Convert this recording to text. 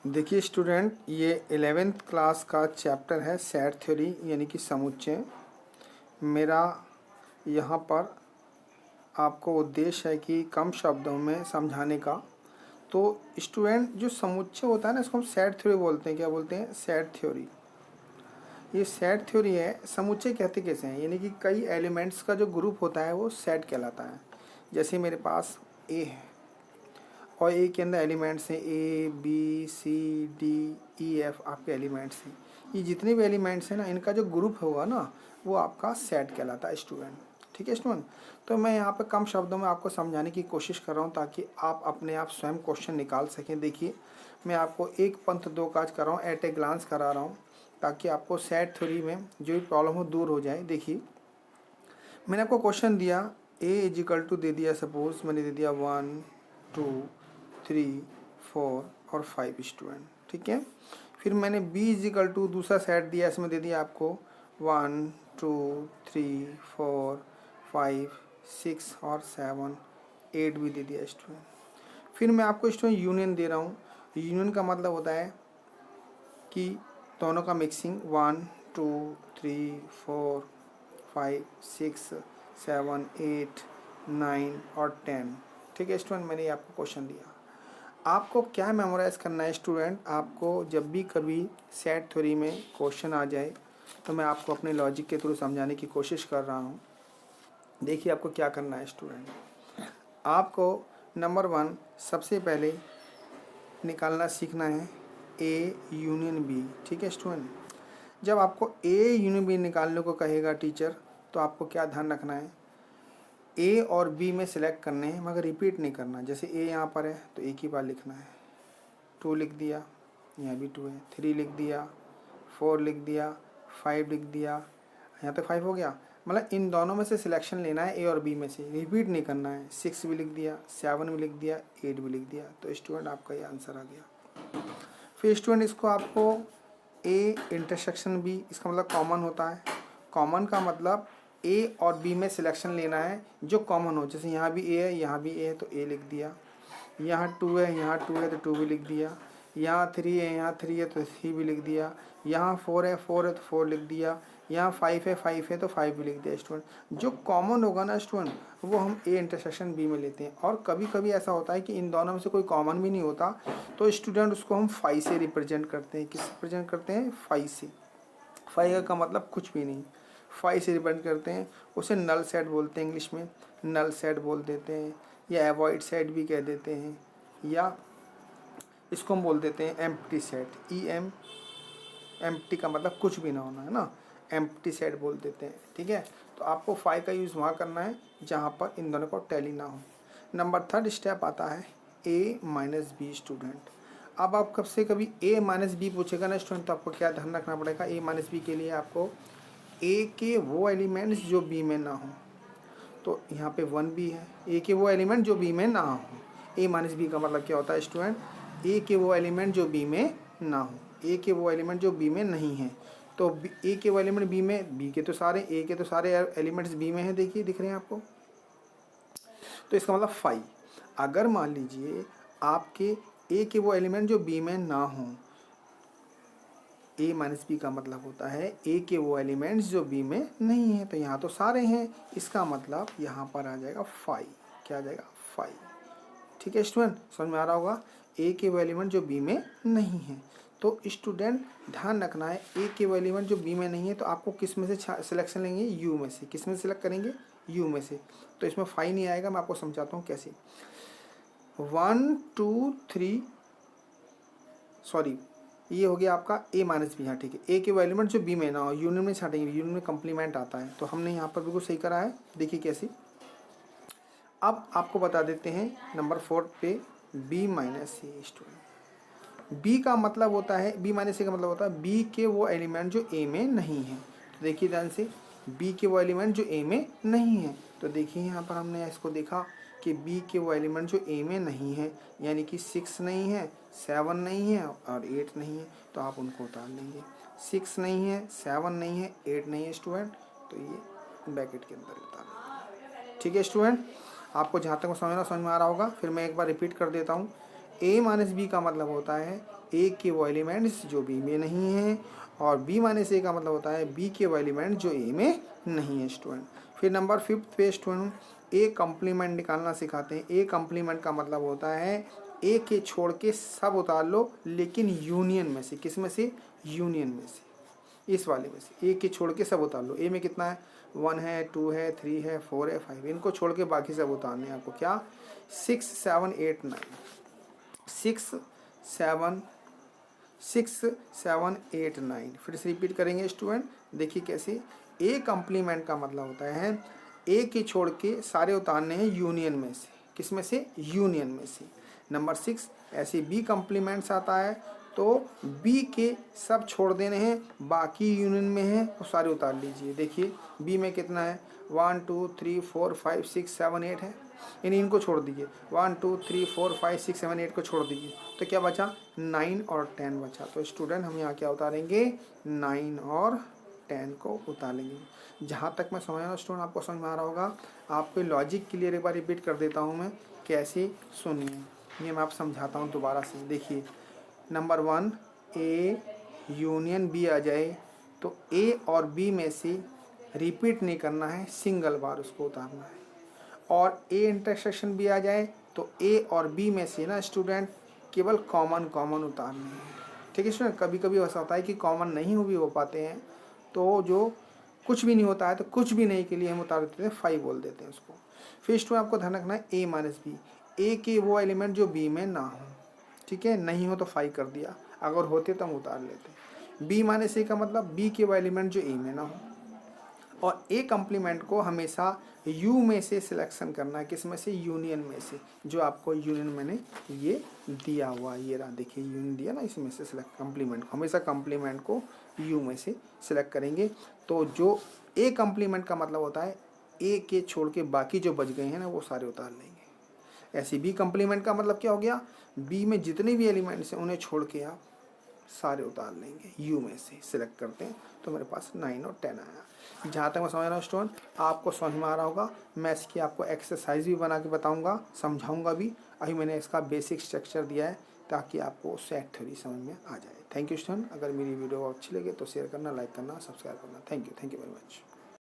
देखिए स्टूडेंट, ये 11th class का चैप्टर है सेट थ्योरी यानी कि समुच्चय। मेरा यहाँ पर आपको उद्देश्य है कि कम शब्दों में समझाने का। तो स्टूडेंट, जो समुच्चय होता है ना, इसको हम सेट थ्योरी बोलते हैं। क्या बोलते हैं? Set theory. ये सेट थ्योरी है। समुच्चय कहते कैसे हैं? यानी कि कई एलिमेंट्स का जो ग्रुप होता है वो सेट कहलाता है। जैसे मेरे पास ए है और ए के अंदर एलिमेंट्स हैं a b c d e f, आपके एलिमेंट्स हैं। ये जितने भी एलिमेंट्स हैं ना, इनका जो ग्रुप होगा ना, वो आपका सेट कहलाता है स्टूडेंट। ठीक है स्टूडेंट। तो मैं यहाँ पे कम शब्दों में आपको समझाने की कोशिश कर रहा हूँ ताकि आप अपने आप स्वयं क्वेश्चन निकाल सकें। देखिए, मैं आपको एक पंथ दो काज कर रहा हूँ, एट ए ग्लांस करा रहा हूँ, ताकि आपको सेट थ्योरी में जो भी प्रॉब्लम हो दूर हो जाए। देखिए, मैंने आपको क्वेश्चन दिया, ए इज इक्वल टू दे दिया, सपोज मैंने दे दिया 1 2 3 4 और 5 स्टूडेंट। ठीक है। फिर मैंने बी इज इक्वल टू दूसरा सेट दिया, इसमें दे दिया आपको 1 2 3 4 5 6 और 7 8 भी दे दिया स्टूडेंट। फिर मैं आपको स्टूडेंट यूनियन दे रहा हूँ। यूनियन का मतलब होता है कि दोनों का मिक्सिंग 1 2 3 4 5 6 7 8 9 और 10। ठीक है स्टूडेंट, मैंने ये आपको क्वेश्चन दिया। आपको क्या मेमोराइज करना है स्टूडेंट? आपको जब भी कभी सेट थ्योरी में क्वेश्चन आ जाए तो मैं आपको अपने लॉजिक के थ्रू समझाने की कोशिश कर रहा हूँ। देखिए, आपको क्या करना है स्टूडेंट। आपको नंबर 1 सबसे पहले निकालना सीखना है ए यूनियन बी। ठीक है स्टूडेंट। जब आपको ए यूनियन बी निकालने को कहेगा टीचर, तो आपको क्या ध्यान रखना है? ए और बी में सिलेक्ट करने हैं, मगर रिपीट नहीं करना। जैसे ए यहाँ पर है तो एक ही बार लिखना है। 2 लिख दिया, यहाँ भी 2 है। 3 लिख दिया, 4 लिख दिया, 5 लिख दिया, यहाँ तक 5 हो गया। मतलब इन दोनों में से सिलेक्शन लेना है, ए और बी में से, रिपीट नहीं करना है। 6 भी लिख दिया, 7 भी लिख दिया, 8 भी लिख दिया। तो स्टूडेंट, आपका ये आंसर आ गया। फिर स्टूडेंट, इसको आपको ए इंटरसेक्शन बी, इसका मतलब कॉमन होता है। कॉमन का मतलब ए और बी में सिलेक्शन लेना है जो कॉमन हो। जैसे यहाँ भी ए है, यहाँ भी ए है, तो ए लिख दिया। यहाँ 2 है, यहाँ 2 है, तो 2 भी लिख दिया। यहाँ 3 है, यहाँ 3 है, तो 3 भी लिख दिया। यहाँ 4 है, 4 है, तो 4 लिख दिया। यहाँ 5 है, 5 है, तो 5 भी लिख दिया स्टूडेंट। जो कॉमन होगा ना स्टूडेंट, वो हम ए इंटरसेक्शन बी में लेते हैं। और कभी कभी ऐसा होता है कि इन दोनों में से कोई कॉमन भी नहीं होता, तो स्टूडेंट उसको हम 5 से रिप्रेजेंट करते हैं। किस रिप्रेजेंट करते हैं? 5 से। 5 का मतलब कुछ भी नहीं, 5 से रिप्रेजेंट करते हैं। उसे नल सेट बोलते हैं, इंग्लिश में नल सेट बोल देते हैं, या एवॉइड सेट भी कह देते हैं, या इसको हम बोल देते हैं एम्प्टी सेट। एम्प्टी का मतलब कुछ भी ना होना, है ना, एम्प्टी सेट बोल देते हैं। ठीक है। तो आपको 5 का यूज़ वहाँ करना है जहाँ पर इन दोनों को टैली ना हो। नंबर 3 स्टेप आता है ए माइनस बी स्टूडेंट। अब आप कब से कभी ए माइनस बी पूछेगा ना स्टूडेंट, तो आपको क्या ध्यान रखना पड़ेगा? ए माइनस बी के लिए आपको ए के वो एलिमेंट्स जो बी में ना हो। तो यहाँ पे 1 भी है, ए के वो एलिमेंट जो बी में ना हो। ए माइनस बी का मतलब क्या होता है स्टूडेंट? ए के वो एलिमेंट जो बी में ना हो, ए के वो एलिमेंट जो बी में नहीं है। तो ए के वो एलिमेंट बी में, बी के तो सारे, ए के तो सारे एलिमेंट्स बी में हैं। देखिए, दिख रहे हैं आपको। तो इसका मतलब 5। अगर मान लीजिए आपके ए के वो एलिमेंट जो बी में ना हो, ए माइनस बी का मतलब होता है ए के वो एलिमेंट्स जो बी में नहीं है। तो यहाँ तो सारे हैं, इसका मतलब यहाँ पर आ जाएगा 5। क्या आ जाएगा? 5। ठीक है स्टूडेंट, समझ में आ रहा होगा? ए के वो एलिमेंट जो बी में नहीं है। तो स्टूडेंट, ध्यान रखना है, ए के वो एलिमेंट जो बी में नहीं है, तो आपको किस में से सिलेक्शन लेंगे? यू में से। किस में सिलेक्ट करेंगे? यू में से। तो इसमें 5 नहीं आएगा। मैं आपको समझाता हूँ कैसे। 1 2 3, सॉरी, ये हो गया आपका ए माइनस बी। यहाँ ठीक है। ए के वो एलिमेंट जो बी में ना हो, यूनियन में छाटेंगे, यूनियन में कंप्लीमेंट आता है। तो हमने यहाँ पर बिल्कुल सही करा है। देखिए कैसे। अब आपको बता देते हैं नंबर 4 पे बी माइनस सी स्टूडेंट। बी का मतलब होता है, बी माइनस सी का मतलब होता है बी के वो एलिमेंट जो ए में नहीं है। तो देखिए ध्यान से, बी के वो एलिमेंट जो ए में नहीं है। तो देखिए यहाँ पर हमने इसको देखा कि बी के वो एलिमेंट जो ए में नहीं है, यानी कि 6 नहीं है, 7 नहीं है और 8 नहीं है। तो आप उनको उतार लेंगे। 6 नहीं है, 7 नहीं है, 8 नहीं है स्टूडेंट, तो ये ब्रैकेट के अंदर उतार लेंगे। ठीक है स्टूडेंट, आपको जहाँ तक समझ में आ रहा होगा। फिर मैं एक बार रिपीट कर देता हूँ। ए माइनस बी का मतलब होता है ए के वो एलिमेंट्स जो बी में नहीं है, और बी माइनस ए का मतलब होता है बी के वो एलिमेंट जो ए में नहीं है स्टूडेंट। फिर नंबर 5 पे स्टूडेंट ए कॉम्प्लीमेंट निकालना सिखाते हैं। ए कॉम्प्लीमेंट का मतलब होता है ए के छोड़ के सब उतार लो, लेकिन यूनियन में से। किस में से? यूनियन में से, इस वाले में से। ए के छोड़ के सब उतार लो। ए में कितना है? 1 है, 2 है, 3 है, 4 है, 5। इनको छोड़ के बाकी सब उतारने हैं आपको। क्या? 6 7 8 9, 6 7 8 9। फिर से रिपीट करेंगे स्टूडेंट, देखिए कैसे। ए कॉम्प्लीमेंट का मतलब होता है ए के छोड़ के सारे उतारने हैं यूनियन में से। किस में से? यूनियन में से। नंबर 6 ऐसे बी कॉम्प्लीमेंट्स आता है तो बी के सब छोड़ देने हैं, बाकी यूनियन में है वो सारे उतार लीजिए। देखिए बी में कितना है? 1 2 3 4 5 6 7 8 है, इनको छोड़ दीजिए। 1 2 3 4 5 6 7 8 को छोड़ दीजिए, तो क्या बचा? 9 और 10 बचा। तो स्टूडेंट हम यहाँ क्या उतारेंगे? 9 और 10 को उतारेंगे। जहाँ तक मैं समझ रहा हूँ स्टूडेंट, आपको समझ में आ रहा होगा। आपको लॉजिक क्लियर एक बार रिपीट कर देता हूँ मैं, कैसे सुनिए। ये मैं आप समझाता हूँ दोबारा से। देखिए नंबर 1 ए यूनियन बी आ जाए तो ए और बी में से रिपीट नहीं करना है, सिंगल बार उसको उतारना है। और ए इंटरसेक्शन भी आ जाए तो ए और बी में से ना स्टूडेंट केवल कॉमन उतारने हैं। ठीक है स्टूडेंट, कभी कभी ऐसा होता है कि कॉमन नहीं भी हो पाते हैं, तो जो कुछ भी नहीं होता है तो कुछ भी नहीं के लिए हम उतार देते हैं 5 बोल देते हैं उसको। फिर स्टूडेंट आपको ध्यान रखना है ए माइनस बी, ए के वो एलिमेंट जो बी में ना हो। ठीक है, नहीं हो तो 5 कर दिया, अगर होते तो हम उतार लेते। बी माइनस ए का मतलब बी के वो एलिमेंट जो ए में ना हो। और ए कॉम्प्लीमेंट को हमेशा यू में से सिलेक्शन करना है। किस में से? यूनियन में से। जो आपको यूनियन मैंने ये दिया हुआ, ये रहा देखिए यूनियन दिया ना, इसमें से सिलेक्ट कॉम्प्लीमेंट को। हमेशा कॉम्प्लीमेंट को यू में से सिलेक्ट करेंगे। तो जो ए कॉम्प्लीमेंट का मतलब होता है ए के छोड़ के बाकी जो बच गए हैं ना वो सारे उतार लेंगे। ऐसे बी कॉम्प्लीमेंट का मतलब क्या हो गया? बी में जितने भी एलिमेंट्स हैं उन्हें छोड़ के आप सारे उतार लेंगे, यू में से सिलेक्ट करते हैं। तो मेरे पास 9 और 10 आया। जहाँ तक मैं समझ रहा हूँ स्टूडेंट, आपको समझ में आ रहा होगा। मैं इसकी आपको एक्सरसाइज भी बना के बताऊँगा, समझाऊँगा भी। अभी मैंने इसका बेसिक स्ट्रक्चर दिया है ताकि आपको सेट थ्योरी समझ में आ जाए। Thank you student. अगर मेरी वीडियो अच्छी लगे तो शेयर करना, लाइक करना, सब्सक्राइब करना। Thank you very much.